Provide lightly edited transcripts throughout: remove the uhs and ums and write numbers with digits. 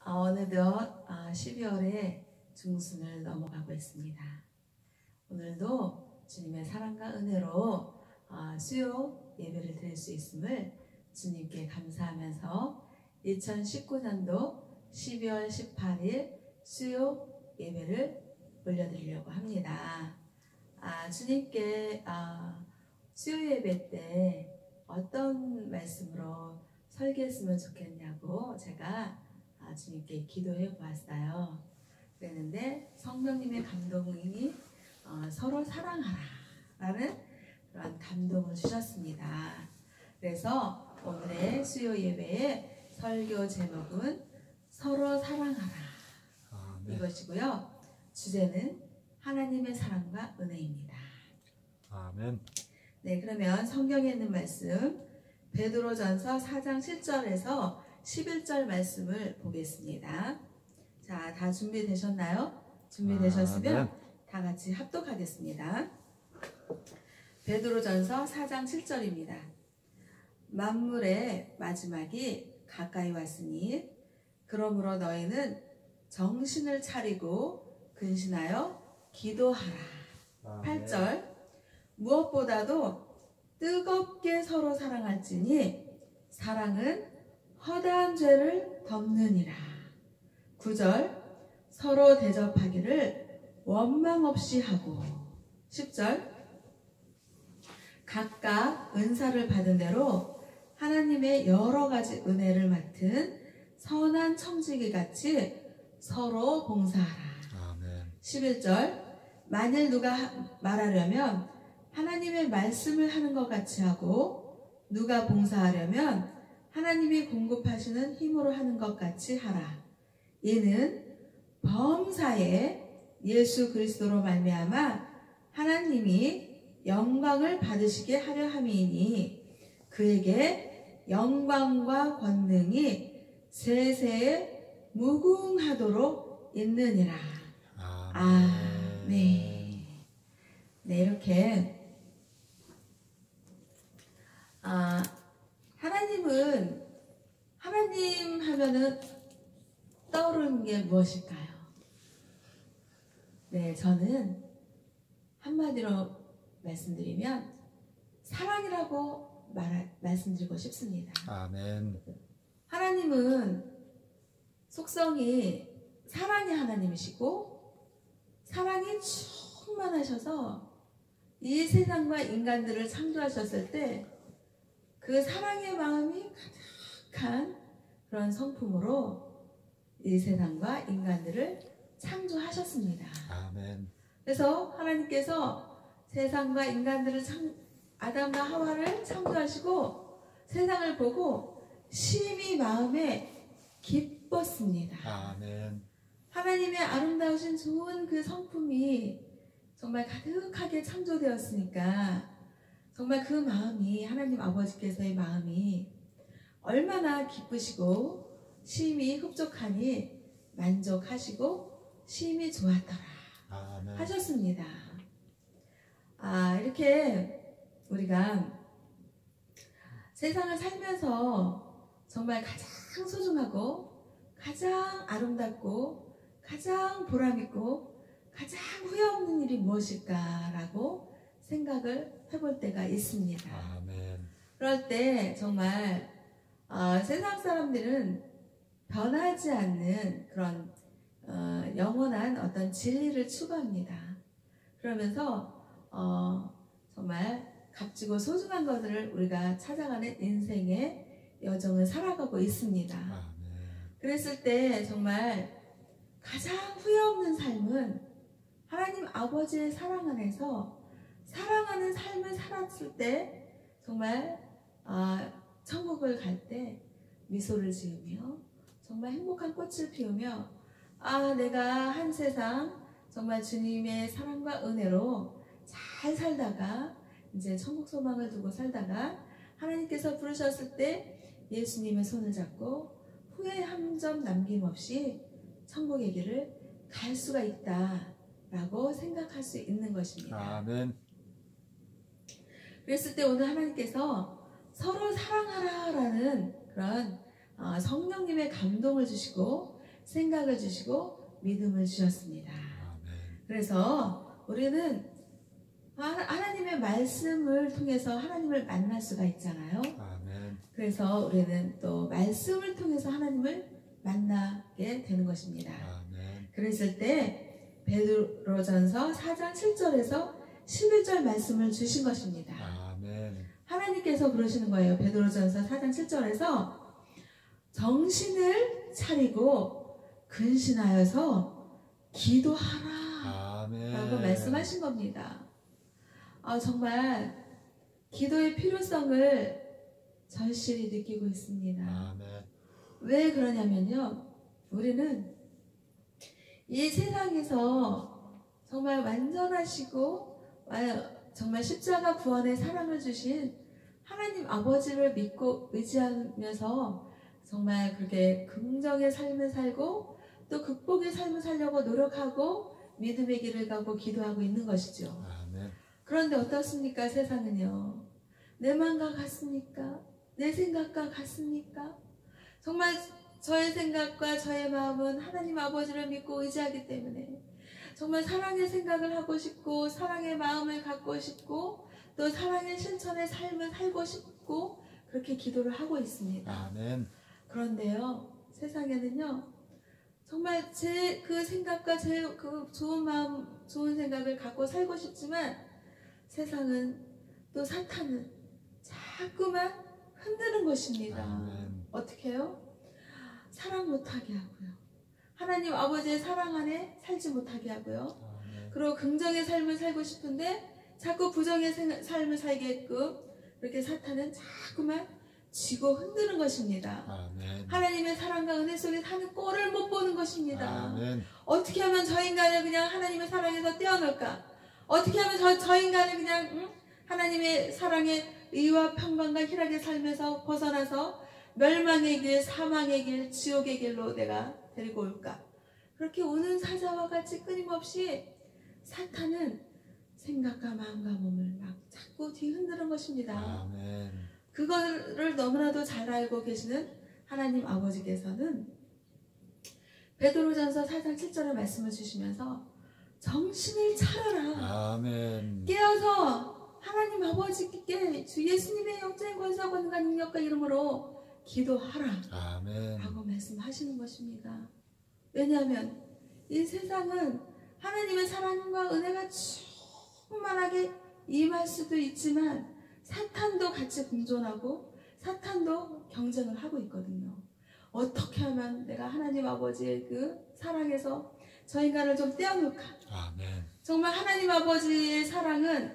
어느덧 12월의 중순을 넘어가고 있습니다. 오늘도 주님의 사랑과 은혜로 수요 예배를 드릴 수 있음을 주님께 감사하면서 2019년도 12월 18일 수요 예배를 올려드리려고 합니다. 주님께 수요 예배 때 어떤 말씀으로 설교했으면 좋겠냐고 제가 주님께 기도해 보았어요. 그랬는데 성령님의 감동이 서로 사랑하라 라는 그런 감동을 주셨습니다. 그래서 오늘의 수요 예배의 설교 제목은 서로 사랑하라 이것이고요. 주제는 하나님의 사랑과 은혜입니다. 아멘. 네, 그러면 성경에 있는 말씀 베드로전서 4장 7절에서 11절 말씀을 보겠습니다. 자, 다 준비되셨나요? 준비되셨으면 다 같이 합독하겠습니다. 베드로전서 4장 7절입니다. 만물의 마지막이 가까이 왔으니 그러므로 너희는 정신을 차리고 근신하여 기도하라. 8절 무엇보다도 뜨겁게 서로 사랑할지니 사랑은 허다한 죄를 덮느니라. 9절 서로 대접하기를 원망 없이 하고. 10절 각각 은사를 받은 대로 하나님의 여러 가지 은혜를 맡은 선한 청지기 같이 서로 봉사하라. 아멘. 11절 만일 누가 말하려면 하나님의 말씀을 하는 것 같이 하고 누가 봉사하려면 하나님이 공급하시는 힘으로 하는 것 같이 하라. 이는 범사에 예수 그리스도로 말미암아 하나님이 영광을 받으시게 하려 함이니 그에게 영광과 권능이 세세에 무궁하도록 있느니라. 아멘. 네, 이렇게 하나님 하면은 떠오르는 게 무엇일까요? 네, 저는 한마디로 말씀드리면 사랑이라고 말씀드리고 싶습니다. 아멘. 하나님은 속성이 사랑의 하나님이시고 사랑이 충만하셔서 이 세상과 인간들을 창조하셨을 때 그 사랑의 마음이 가득한 그런 성품으로 이 세상과 인간들을 창조하셨습니다. 아멘. 그래서 하나님께서 세상과 인간들을 아담과 하와를 창조하시고 세상을 보고 심히 마음에 기뻤습니다. 아멘. 하나님의 아름다우신 좋은 그 성품이 정말 가득하게 창조되었으니까 정말 그 마음이 하나님 아버지께서의 마음이 얼마나 기쁘시고 심히 흡족하니 만족하시고 심히 좋았더라. 아멘. 하셨습니다. 이렇게 우리가 세상을 살면서 정말 가장 소중하고 가장 아름답고 가장 보람있고 가장 후회 없는 일이 무엇일까라고 생각을 해볼 때가 있습니다. 아멘. 그럴 때 정말 세상 사람들은 변하지 않는 그런 영원한 어떤 진리를 추구합니다. 그러면서 정말 값지고 소중한 것들을 우리가 찾아가는 인생의 여정을 살아가고 있습니다. 아멘. 그랬을 때 정말 가장 후회 없는 삶은 하나님 아버지의 사랑 안에서 사랑하는 삶을 살았을 때 정말 천국을 갈 때 미소를 지으며 정말 행복한 꽃을 피우며 내가 한 세상 정말 주님의 사랑과 은혜로 잘 살다가 이제 천국 소망을 두고 살다가 하나님께서 부르셨을 때 예수님의 손을 잡고 후회 한 점 남김없이 천국의 길을 갈 수가 있다라고 생각할 수 있는 것입니다. 아멘. 그랬을 때 오늘 하나님께서 서로 사랑하라 라는 그런 성령님의 감동을 주시고 생각을 주시고 믿음을 주셨습니다. 아멘. 그래서 우리는 하나님의 말씀을 통해서 하나님을 만날 수가 있잖아요. 아멘. 그래서 우리는 또 말씀을 통해서 하나님을 만나게 되는 것입니다. 아멘. 그랬을 때 베드로전서 4장 7절에서 11절 말씀을 주신 것입니다. 아멘. 하나님께서 그러시는 거예요. 베드로전서 4장 7절에서 정신을 차리고 근신하여서 기도하라 아멘. 라고 말씀하신 겁니다. 정말 기도의 필요성을 절실히 느끼고 있습니다. 아멘. 왜 그러냐면요, 우리는 이 세상에서 정말 완전하시고 정말 십자가 구원의 사랑을 주신 하나님 아버지를 믿고 의지하면서 정말 그렇게 긍정의 삶을 살고 또 극복의 삶을 살려고 노력하고 믿음의 길을 가고 기도하고 있는 것이죠. 아멘. 그런데 어떻습니까? 세상은요, 내 마음과 같습니까? 내 생각과 같습니까? 정말 저의 생각과 저의 마음은 하나님 아버지를 믿고 의지하기 때문에 정말 사랑의 생각을 하고 싶고 사랑의 마음을 갖고 싶고 또 사랑의 실천의 삶을 살고 싶고 그렇게 기도를 하고 있습니다. 아멘. 그런데요, 세상에는요, 정말 제 그 생각과 제 그 좋은 마음, 좋은 생각을 갖고 살고 싶지만 세상은 또 사탄은 자꾸만 흔드는 것입니다. 아멘. 어떻게 해요? 사랑 못하게 하고요. 하나님 아버지의 사랑 안에 살지 못하게 하고요. 아멘. 그리고 긍정의 삶을 살고 싶은데 자꾸 부정의 삶을 살게끔 그렇게 사탄은 자꾸만 쥐고 흔드는 것입니다. 아멘. 하나님의 사랑과 은혜 속에 사는 꼴을 못 보는 것입니다. 아멘. 어떻게 하면 저 인간을 그냥 하나님의 사랑에서 떼어놓을까? 어떻게 하면 저 인간을 그냥 하나님의 사랑의 의와 평강과 희락의 삶에서 벗어나서 멸망의 길, 사망의 길, 지옥의 길로 내가 데리고 올까? 그렇게 오는 사자와 같이 끊임없이 사탄은 생각과 마음과 몸을 막 자꾸 뒤흔드는 것입니다. 아멘. 그거를 너무나도 잘 알고 계시는 하나님 아버지께서는 베드로전서 4장 7절의 말씀을 주시면서 정신을 차려라. 아멘. 깨어서 하나님 아버지께 주 예수님의 영적인 권세와 권능과 능력과 이름으로 기도하라 아멘. 라고 말씀하시는 것입니다. 왜냐하면 이 세상은 하나님의 사랑과 은혜가 충만하게 임할 수도 있지만 사탄도 같이 공존하고 사탄도 경쟁을 하고 있거든요. 어떻게 하면 내가 하나님 아버지의 그 사랑에서 저 인간을 좀 떼어놓을까? 아멘. 정말 하나님 아버지의 사랑은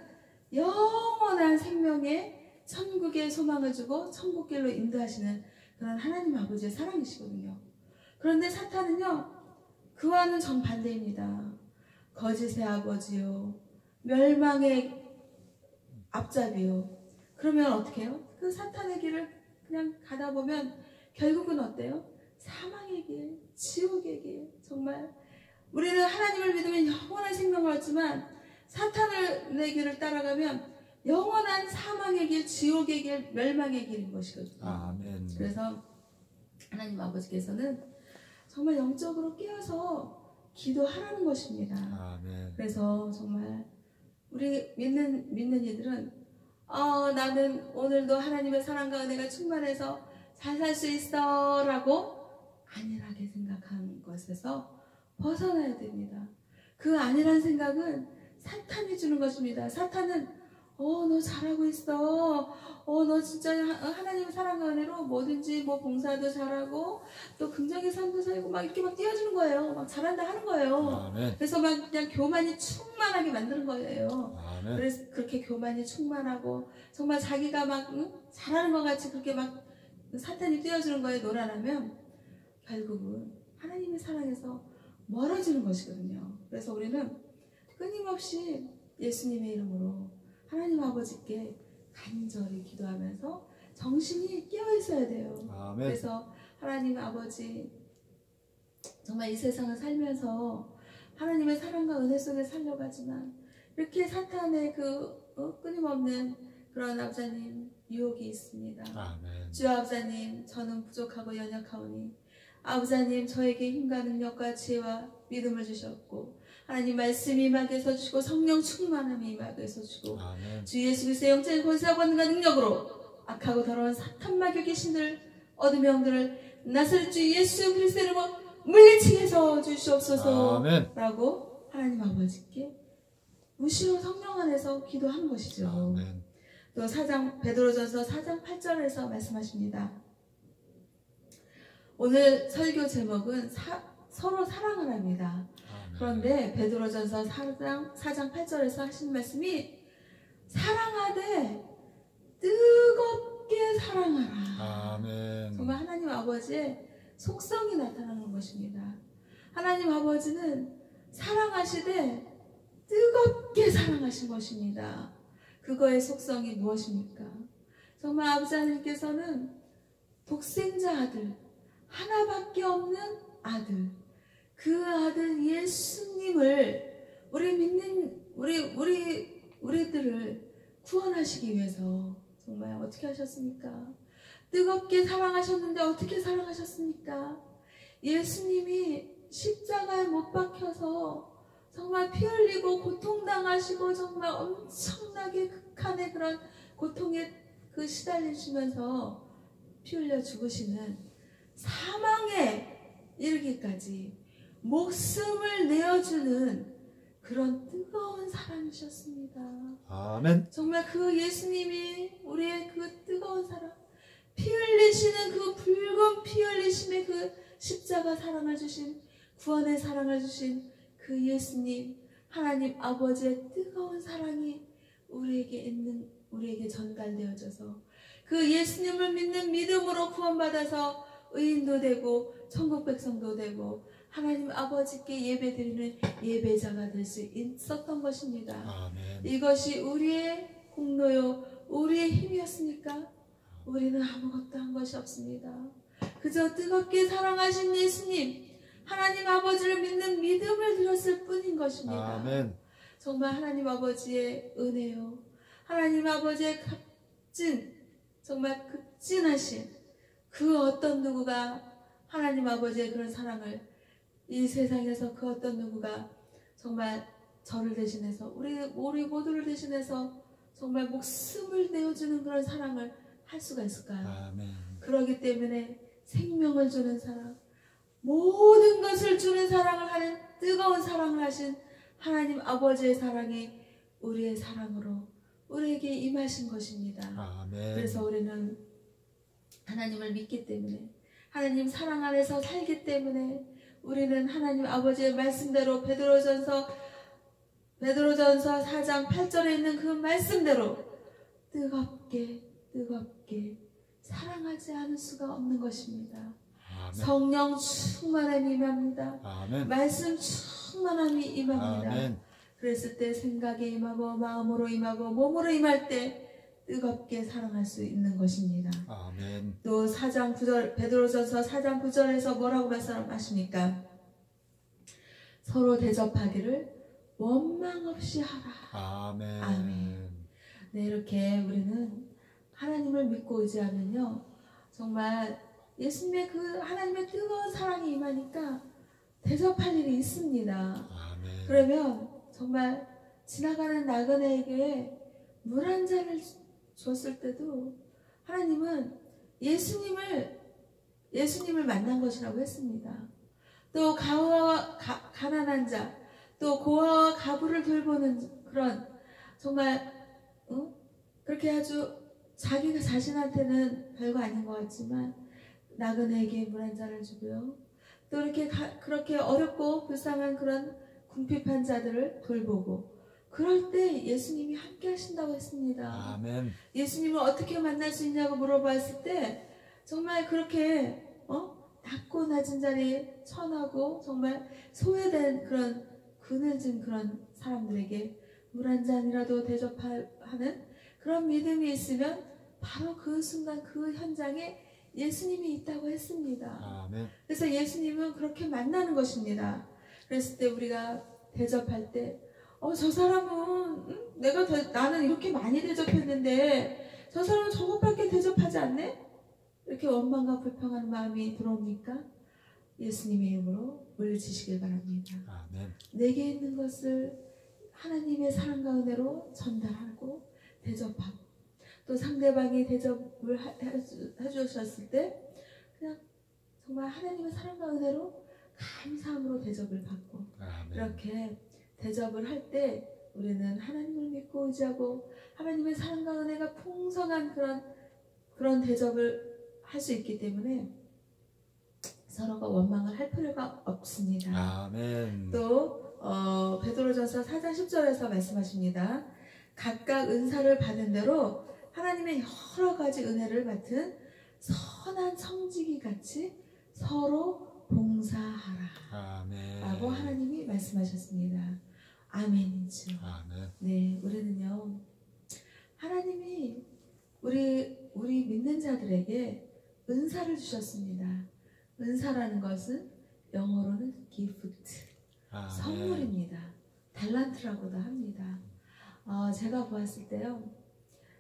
영원한 생명의 천국의 소망을 주고 천국길로 인도하시는 그런 하나님 아버지의 사랑이시거든요. 그런데 사탄은요, 그와는 정반대입니다. 거짓의 아버지요, 멸망의 앞잡이요. 그러면 어떻게 해요? 그 사탄의 길을 그냥 가다 보면 결국은 어때요? 사망의 길, 지옥의 길. 정말 우리는 하나님을 믿으면 영원한 생명을 얻지만 사탄의 길을 따라가면 영원한 사망의 길, 지옥의 길, 멸망의 길인 것이거든요. 아멘. 그래서 하나님 아버지께서는 정말 영적으로 깨어서 기도하라는 것입니다. 아멘. 그래서 정말 우리 믿는 이들은 나는 오늘도 하나님의 사랑과 은혜가 충만해서 잘 살 수 있어 라고 안일하게 생각한 것에서 벗어나야 됩니다. 그 안일한 생각은 사탄이 주는 것입니다. 사탄은 너 잘하고 있어. 너 진짜 하나님의 사랑과 은혜로 뭐든지 뭐 봉사도 잘하고 또 긍정의 삶도 살고 막 이렇게 막 띄워주는 거예요. 막 잘한다 하는 거예요. 아멘. 그래서 막 그냥 교만이 충만하게 만드는 거예요. 아멘. 그래서 그렇게 교만이 충만하고 정말 자기가 막 잘하는 것 같이 그렇게 막 사탄이 띄워주는 거에 놀아나면 결국은 하나님의 사랑에서 멀어지는 것이거든요. 그래서 우리는 끊임없이 예수님의 이름으로 하나님 아버지께 간절히 기도하면서 정신이 깨어 있어야 돼요. 아멘. 그래서 하나님 아버지, 정말 이 세상을 살면서 하나님의 사랑과 은혜 속에 살려가지만 이렇게 사탄의 끊임없는 그런 아버지님 유혹이 있습니다. 아멘. 주여 아버지님, 저는 부족하고 연약하오니 아버지 하나님, 저에게 힘과 능력과 지혜와 믿음을 주셨고, 하나님 말씀이 임하게 해서주시고, 성령 충만함이 임하게 해서주시고, 아멘. 주 예수 그리스도의 영적인 권세와 권능과 능력으로 악하고 더러운 사탄 마귀의 귀신들, 어둠의 영들을 나사렛 주 예수 그리스도의 이름으로 물리치게 해서 주시옵소서. 아멘. 라고 하나님 아버지께 무시로 성령 안에서 기도하는 것이죠. 아멘. 또 베드로전서 4장 8절에서 말씀하십니다. 오늘 설교 제목은 서로 사랑을 합니다. 아멘. 그런데 베드로전서 4장 8절에서 하신 말씀이 사랑하되 뜨겁게 사랑하라. 아멘. 정말 하나님 아버지의 속성이 나타나는 것입니다. 하나님 아버지는 사랑하시되 뜨겁게 사랑하신 것입니다. 그거의 속성이 무엇입니까? 정말 아버지 하나님께서는 독생자 아들, 하나밖에 없는 아들, 그 아들 예수님을 우리 믿는 우리들을 구원하시기 위해서 정말 어떻게 하셨습니까? 뜨겁게 사랑하셨는데 어떻게 사랑하셨습니까? 예수님이 십자가에 못 박혀서 정말 피 흘리고 고통당하시고 정말 엄청나게 극한의 그런 고통에 시달리시면서 피 흘려 죽으시는 사망에 이르기까지 목숨을 내어주는 그런 뜨거운 사랑이셨습니다. 아멘. 정말 그 예수님이 우리의 그 뜨거운 사랑, 피 흘리시는 그 붉은 피 흘리심의 그 십자가 사랑을 주신, 구원의 사랑을 주신 그 예수님, 하나님 아버지의 뜨거운 사랑이 우리에게 전달되어져서 그 예수님을 믿는 믿음으로 구원받아서 의인도 되고 천국 백성도 되고 하나님 아버지께 예배드리는 예배자가 될 수 있었던 것입니다. 아멘. 이것이 우리의 공로요, 우리의 힘이었습니까? 우리는 아무것도 한 것이 없습니다. 그저 뜨겁게 사랑하신 예수님, 하나님 아버지를 믿는 믿음을 드렸을 뿐인 것입니다. 아멘. 정말 하나님 아버지의 은혜요, 하나님 아버지의 정말 극진하신 그 어떤 누구가 하나님 아버지의 그런 사랑을 이 세상에서 그 어떤 누구가 정말 저를 대신해서 우리 모두를 대신해서 정말 목숨을 내어주는 그런 사랑을 할 수가 있을까요? 아멘. 그러기 때문에 생명을 주는 사랑, 모든 것을 주는 사랑을 하는 뜨거운 사랑을 하신 하나님 아버지의 사랑이 우리의 사랑으로 우리에게 임하신 것입니다. 아멘. 그래서 우리는 하나님을 믿기 때문에, 하나님 사랑 안에서 살기 때문에 우리는 하나님 아버지의 말씀대로 베드로전서 4장 8절에 있는 그 말씀대로 뜨겁게 사랑하지 않을 수가 없는 것입니다. 아멘. 성령 충만함이 임합니다. 아멘. 말씀 충만함이 임합니다. 아멘. 그랬을 때 생각에 임하고 마음으로 임하고 몸으로 임할 때 뜨겁게 사랑할 수 있는 것입니다. 아멘. 또 4장 9절, 베드로전서 4장 9절에서 뭐라고 말씀하십니까? 서로 대접하기를 원망 없이 하라. 아멘. 아멘. 네, 이렇게 우리는 하나님을 믿고 의지하면요, 정말 예수님의 그 하나님의 뜨거운 사랑이 임하니까 대접할 일이 있습니다. 아멘. 그러면 정말 지나가는 나그네에게 물 한 잔을 줬을 때도 하나님은 예수님을 만난 것이라고 했습니다. 또 가난한 자, 또 고아와 가부를 돌보는 그런 정말 그렇게 아주 자기가 자신한테는 별거 아닌 것 같지만 나그네에게 물 한 잔을 주고요. 또 이렇게 그렇게 어렵고 불쌍한 그런 궁핍한 자들을 돌보고, 그럴 때 예수님이 함께 하신다고 했습니다. 아멘. 예수님을 어떻게 만날 수 있냐고 물어봤을 때 정말 그렇게 낮고 낮은 자리에 처하고 정말 소외된 그런 그늘진 그런 사람들에게 물 한 잔이라도 대접하는 그런 믿음이 있으면 바로 그 순간 그 현장에 예수님이 있다고 했습니다. 아멘. 그래서 예수님은 그렇게 만나는 것입니다. 그랬을 때 우리가 대접할 때 저 사람은 나는 이렇게 많이 대접했는데 저 사람은 저것밖에 대접하지 않네? 이렇게 원망과 불평하는 마음이 들어옵니까? 예수님의 이름으로 물리치시길 바랍니다. 아멘. 내게 있는 것을 하나님의 사랑과 은혜로 전달하고 대접하고 또 상대방이 대접을 해주셨을 때 그냥 정말 하나님의 사랑과 은혜로 감사함으로 대접을 받고 아멘. 이렇게 대접을 할 때 우리는 하나님을 믿고 의지하고 하나님의 사랑과 은혜가 풍성한 그런 대접을 할 수 있기 때문에 서로가 원망을 할 필요가 없습니다. 아멘. 또 베드로전서 4장 10절에서 말씀하십니다. 각각 은사를 받은 대로 하나님의 여러 가지 은혜를 맡은 선한 성지기 같이 서로 봉사하라. 아멘. 라고 하나님이 말씀하셨습니다. 아멘이죠. 아멘. 네, 우리는요 하나님이 우리 믿는 자들에게 은사를 주셨습니다. 은사라는 것은 영어로는 gift, 아멘. 선물입니다. 달란트라고도 합니다. 제가 보았을 때요,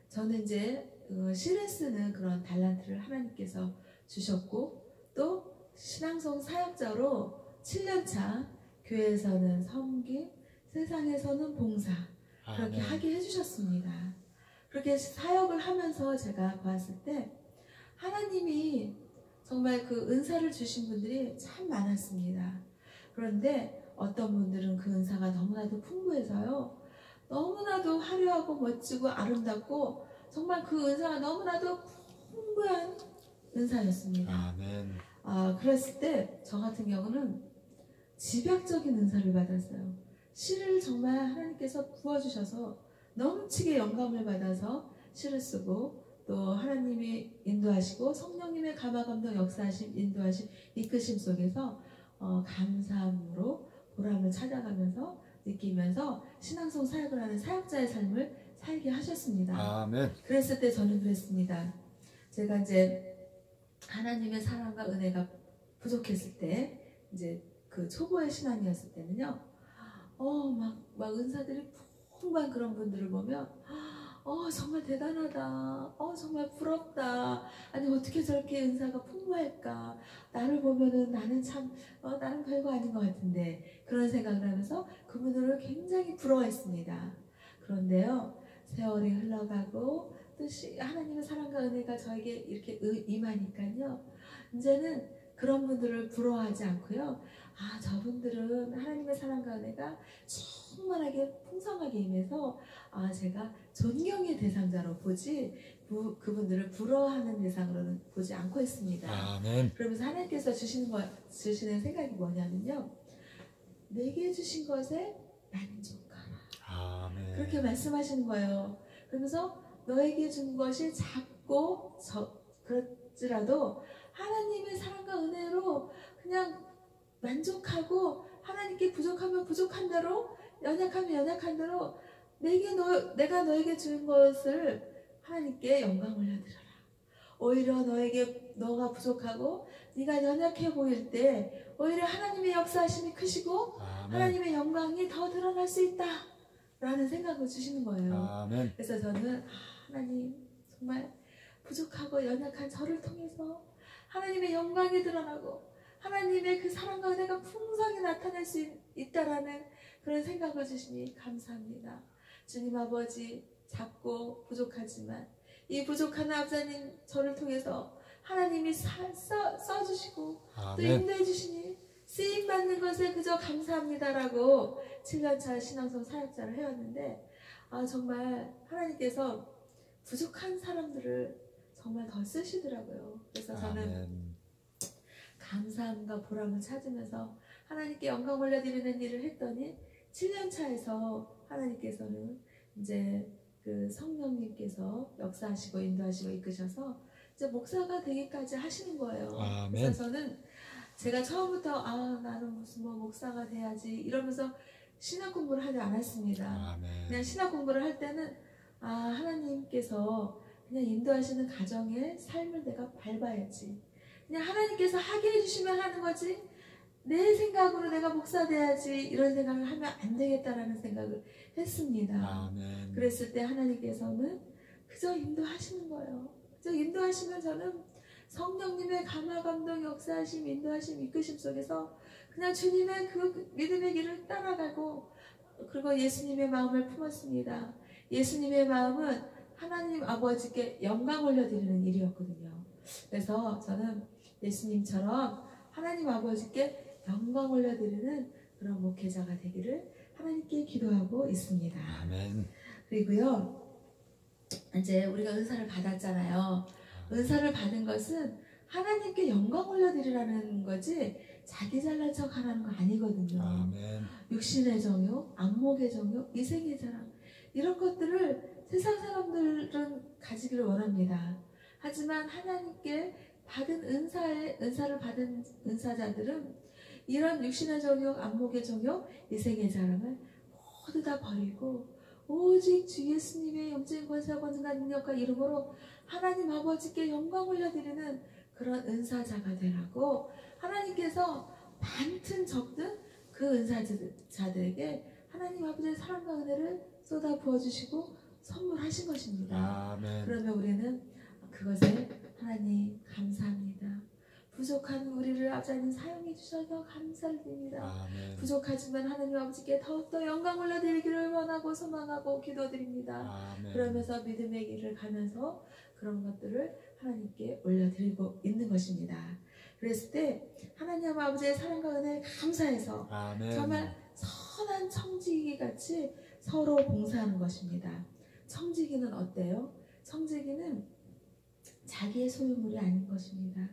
저는 이제 시를 쓰는 그런 달란트를 하나님께서 주셨고 또 신앙송 사역자로 7년차 교회에서는 섬김, 세상에서는 봉사 그렇게 아멘. 하게 해주셨습니다. 그렇게 사역을 하면서 제가 보았을 때 하나님이 정말 그 은사를 주신 분들이 참 많았습니다. 그런데 어떤 분들은 그 은사가 너무나도 풍부해서요, 너무나도 화려하고 멋지고 아름답고 정말 그 은사가 너무나도 풍부한 은사였습니다. 아멘. 그랬을 때 저 같은 경우는 집약적인 은사를 받았어요. 시를 정말 하나님께서 부어주셔서 넘치게 영감을 받아서 시를 쓰고 또 하나님이 인도하시고 성령님의 감화감동 역사하심 인도하심 이끄심 속에서 감사함으로 보람을 찾아가면서 느끼면서 신앙송 사역을 하는 사역자의 삶을 살게 하셨습니다. 아멘. 그랬을 때 저는 그랬습니다. 제가 이제 하나님의 사랑과 은혜가 부족했을 때 이제 그 초보의 신앙이었을 때는요, 막 은사들이 풍부한 그런 분들을 보면 정말 대단하다, 정말 부럽다, 아니 어떻게 저렇게 은사가 풍부할까, 나를 보면은 나는 참 나는 별거 아닌 것 같은데 그런 생각을 하면서 그분들을 굉장히 부러워했습니다. 그런데요, 세월이 흘러가고 또 하나님의 사랑과 은혜가 저에게 이렇게 임하니까요, 이제는 그런 분들을 부러워하지 않고요, 저분들은 하나님의 사랑과 은혜가 충만하게 풍성하게 임해서 제가 존경의 대상자로 보지 그분들을 부러워하는 대상으로는 보지 않고 있습니다. 아멘. 그러면서 하나님께서 주시는 생각이 뭐냐면요, 내게 주신 것에 만족하라. 아멘. 그렇게 말씀하시는 거예요. 그러면서 너에게 준 것이 작고 그렇지라도 하나님의 사랑과 은혜로 그냥 만족하고 하나님께 부족하면 부족한 대로 연약하면 연약한 대로 내가 너에게 준 것을 하나님께 영광 올려드려라. 오히려 너가 부족하고 네가 연약해 보일 때 오히려 하나님의 역사하심이 크시고 아멘. 하나님의 영광이 더 드러날 수 있다 라는 생각을 주시는 거예요. 아멘. 그래서 저는 하나님 정말 부족하고 연약한 저를 통해서 하나님의 영광이 드러나고 하나님의 그 사랑과 은혜가 풍성히 나타날 수 있다라는 그런 생각을 주시니 감사합니다. 주님 아버지, 작고 부족하지만 이 부족한 아버님 저를 통해서 하나님이 써주시고 또 인도해 주시니 쓰임받는 것에 그저 감사합니다라고 7년차 신앙송 사역자를 해왔는데 정말 하나님께서 부족한 사람들을 정말 더 쓰시더라고요. 그래서 저는 감사함과 보람을 찾으면서 하나님께 영광 올려드리는 일을 했더니 7년차에서 하나님께서는 이제 그 성령님께서 역사하시고 인도하시고 이끄셔서 이제 목사가 되기까지 하시는 거예요. 아멘. 그래서 저는 제가 처음부터 나는 무슨 목사가 돼야지 이러면서 신학 공부를 하지 않았습니다. 아멘. 그냥 신학 공부를 할 때는 하나님께서 그냥 인도하시는 가정의 삶을 내가 밟아야지. 그냥 하나님께서 하게 해주시면 하는 거지 내 생각으로 내가 목사 돼야지 이런 생각을 하면 안 되겠다라는 생각을 했습니다. 아멘. 그랬을 때 하나님께서는 그저 인도하시는 거예요. 그저 인도하시면 저는 성령님의 감화 감동 역사하심 인도하심 이끄심 속에서 그냥 주님의 그 믿음의 길을 따라가고 그리고 예수님의 마음을 품었습니다. 예수님의 마음은 하나님 아버지께 영광 올려드리는 일이었거든요. 그래서 저는 예수님처럼 하나님 아버지께 영광 올려드리는 그런 목회자가 되기를 하나님께 기도하고 있습니다. 아멘. 그리고요, 이제 우리가 은사를 받았잖아요. 은사를 받은 것은 하나님께 영광 올려드리라는 거지 자기 잘난 척 하라는 거 아니거든요. 아멘. 육신의 정욕, 안목의 정욕, 이생의 자랑 이런 것들을 세상 사람들은 가지기를 원합니다. 하지만 하나님께 받은 은사를 받은 은사자들은 이런 육신의 정욕, 안목의 정욕, 이생의 자랑을 모두 다 버리고 오직 주 예수님의 영적인 권세와 권능과 능력과 이름으로 하나님 아버지께 영광 올려드리는 그런 은사자가 되라고 하나님께서 많든 적든 그 은사자들에게 하나님 아버지의 사랑과 은혜를 쏟아 부어주시고 선물하신 것입니다. 아멘. 그러면 우리는 그것에 하나님 감사합니다. 부족한 우리를 아버지 하나님 사용해 주셔서 감사를 드립니다. 아멘. 부족하지만 하나님 아버지께 더욱더 영광 올려드리기를 원하고 소망하고 기도드립니다. 아멘. 그러면서 믿음의 길을 가면서 그런 것들을 하나님께 올려드리고 있는 것입니다. 그랬을 때 하나님 아버지의 사랑과 은혜에 감사해서 아멘. 정말 선한 청지기 같이 서로 봉사하는 것입니다. 청지기는 어때요? 청지기는 자기의 소유물이 아닌 것입니다.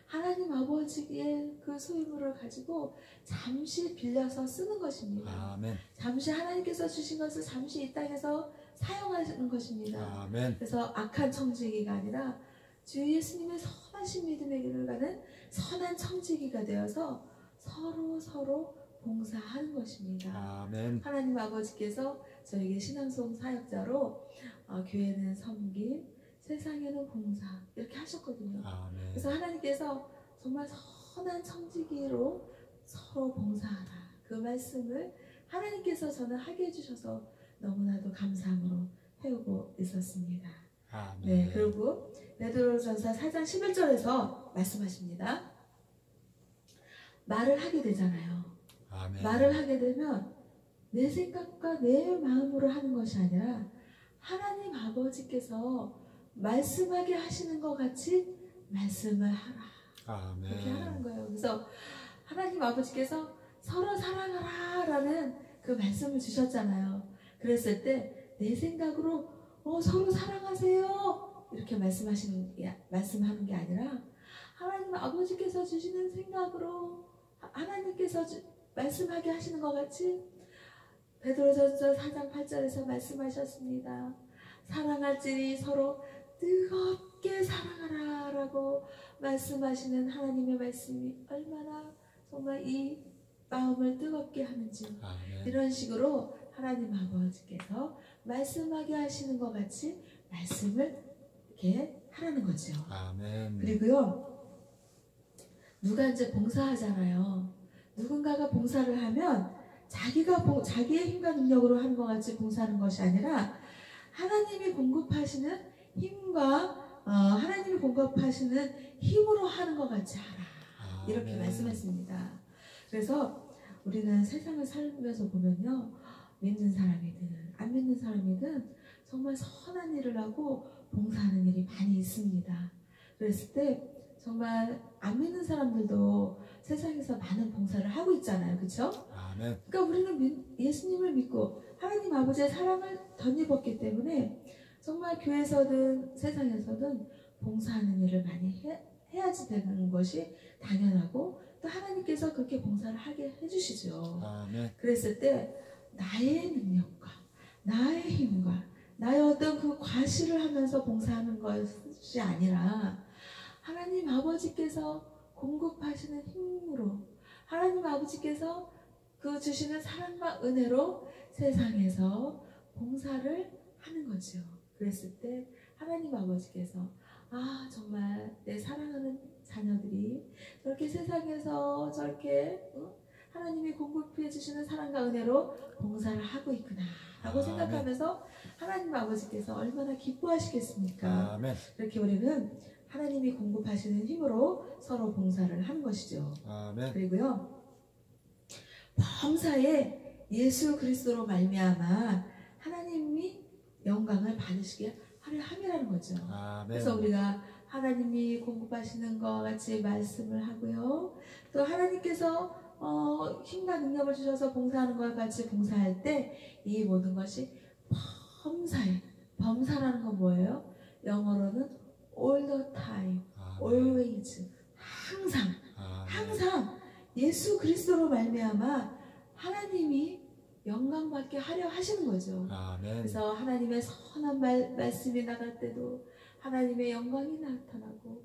하나님 아버지의 그 소유물을 가지고 잠시 빌려서 쓰는 것입니다. 아멘. 잠시 하나님께서 주신 것을 잠시 이 땅에서 사용하시는 것입니다. 아멘. 그래서 악한 청지기가 아니라 주 예수님의 선하신 믿음의 길을 가는 선한 청지기가 되어서 서로 봉사하는 것입니다. 아멘. 하나님 아버지께서 저에게 신앙송 사역자로 교회는 섬김, 세상에는 봉사 이렇게 하셨거든요. 아멘. 그래서 하나님께서 정말 선한 청지기로 서로 봉사하라 그 말씀을 하나님께서 저는 하게 해주셔서 너무나도 감사함으로 해오고 있었습니다. 아멘. 네, 그리고 베드로전서 4장 11절에서 말씀하십니다. 말을 하게 되잖아요. 아멘. 말을 하게 되면 내 생각과 내 마음으로 하는 것이 아니라 하나님 아버지께서 말씀하게 하시는 것 같이 말씀을 하라. 아멘. 그렇게 하라는 거예요. 그래서 하나님 아버지께서 서로 사랑하라 라는 그 말씀을 주셨잖아요. 그랬을 때 내 생각으로 서로 사랑하세요 이렇게 말씀하는 게 아니라 하나님 아버지께서 주시는 생각으로 하나님께서 말씀하게 하시는 것 같이 베드로전서 4장 8절에서 말씀하셨습니다. 사랑할지니 서로 뜨겁게 사랑하라 라고 말씀하시는 하나님의 말씀이 얼마나 정말 이 마음을 뜨겁게 하는지 아멘. 이런 식으로 하나님 아버지께서 말씀하게 하시는 것 같이 말씀을 이렇게 하라는 거죠. 아멘. 그리고요, 누가 이제 봉사하잖아요. 누군가가 봉사를 하면 자기의 힘과 능력으로 하는 것 같이 봉사하는 것이 아니라 하나님이 공급하시는 힘과 하나님이 공급하시는 힘으로 하는 것 같이 하라. 이렇게 말씀했습니다. 그래서 우리는 세상을 살면서 보면요, 믿는 사람이든 안 믿는 사람이든 정말 선한 일을 하고 봉사하는 일이 많이 있습니다. 그랬을 때 정말 안 믿는 사람들도 세상에서 많은 봉사를 하고 있잖아요. 그렇죠? 아멘. 그러니까 우리는 예수님을 믿고 하나님 아버지의 사랑을 덧입었기 때문에 정말 교회에서든 세상에서든 봉사하는 일을 많이 해야지 되는 것이 당연하고 또 하나님께서 그렇게 봉사를 하게 해주시죠. 아멘. 그랬을 때 나의 능력과 나의 힘과 나의 어떤 그 과시를 하면서 봉사하는 것이 아니라 하나님 아버지께서 공급하시는 힘으로 하나님 아버지께서 그 주시는 사랑과 은혜로 세상에서 봉사를 하는 거죠. 그랬을 때 하나님 아버지께서 정말 내 사랑하는 자녀들이 저렇게 세상에서 저렇게 하나님이 공급해 주시는 사랑과 은혜로 봉사를 하고 있구나 라고 생각하면서 하나님 아버지께서 얼마나 기뻐하시겠습니까? 아멘. 이렇게 우리는 하나님이 공급하시는 힘으로 서로 봉사를 하는 것이죠. 아멘. 그리고요, 범사에 예수 그리스도로 말미암아 하나님이 영광을 받으시게 하려 함이라는 거죠. 아멘. 그래서 우리가 하나님이 공급하시는 것 같이 말씀을 하고요, 또 하나님께서 힘과 능력을 주셔서 봉사하는 것 같이 봉사할 때 이 모든 것이 범사라는 건 뭐예요? 영어로는 all the time, always, 항상 예수 그리스도로 말미암아 하나님이 영광받게 하려 하시는 거죠. 아멘. 그래서 하나님의 선한 말씀이 나갈 때도 하나님의 영광이 나타나고,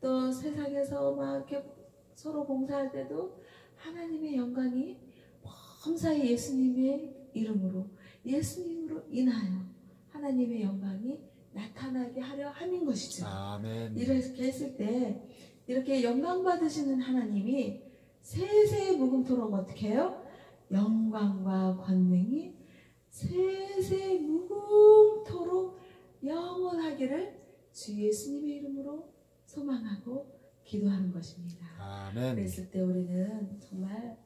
또 세상에서 막 이렇게 서로 봉사할 때도 하나님의 영광이 범사의 예수님의 이름으로, 예수님으로 인하여 하나님의 영광이 나타나게 하려 함인 것이죠. 아멘. 이렇게 했을 때 이렇게 영광 받으시는 하나님이 세세 무궁토록 어떻게 해요? 영광과 권능이 세세 무궁토록 영원하기를 주 예수님의 이름으로 소망하고 기도하는 것입니다. 아멘. 그랬을 때 우리는 정말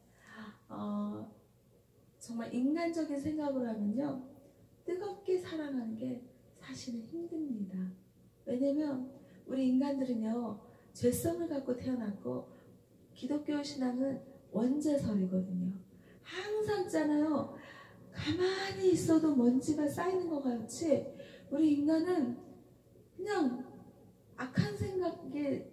인간적인 생각으로 하면요, 뜨겁게 사랑하는 게 사실은 힘듭니다. 왜냐면 우리 인간들은요, 죄성을 갖고 태어났고, 기독교 신앙은 원죄설이거든요. 항상 있잖아요, 가만히 있어도 먼지가 쌓이는 것 같이 우리 인간은 그냥 악한 생각이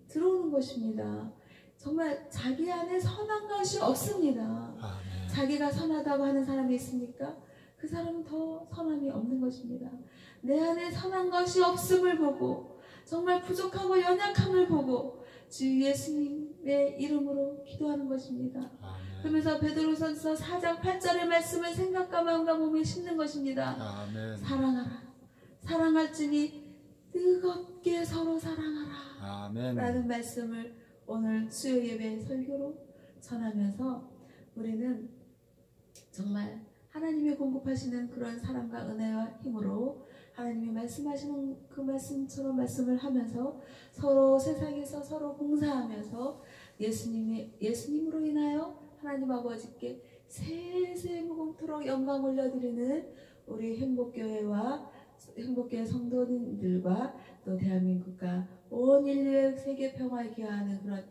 들어오는 것입니다. 정말 자기 안에 선한 것이 없습니다. 아멘. 자기가 선하다고 하는 사람이 있습니까? 그 사람은 더 선함이 없는 것입니다. 내 안에 선한 것이 없음을 보고, 정말 부족하고 연약함을 보고 주 예수님의 이름으로 기도하는 것입니다. 아멘. 그러면서 베드로전서 4장 8절의 말씀을 생각과 마음과 몸에 심는 것입니다. 아멘. 사랑하라. 사랑할지니 뜨겁게 서로 사랑하라. 아멘. 라는 말씀을 오늘 수요 예배 설교로 전하면서 우리는 정말 하나님이 공급하시는 그런 사랑과 은혜와 힘으로 하나님이 말씀하시는 그 말씀처럼 말씀을 하면서 서로 세상에서 서로 봉사하면서 예수님으로 인하여 하나님 아버지께 세세 무궁토록 영광 올려드리는 우리 행복교회와 행복교회 성도님들과 또 대한민국과 온 인류의 세계 평화에 기여하는 그런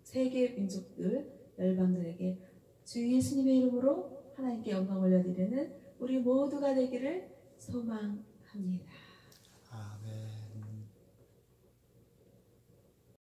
세계 민족들 열방들에게 주 예수님의 이름으로 하나님께 영광 올려드리는 우리 모두가 되기를 소망합니다.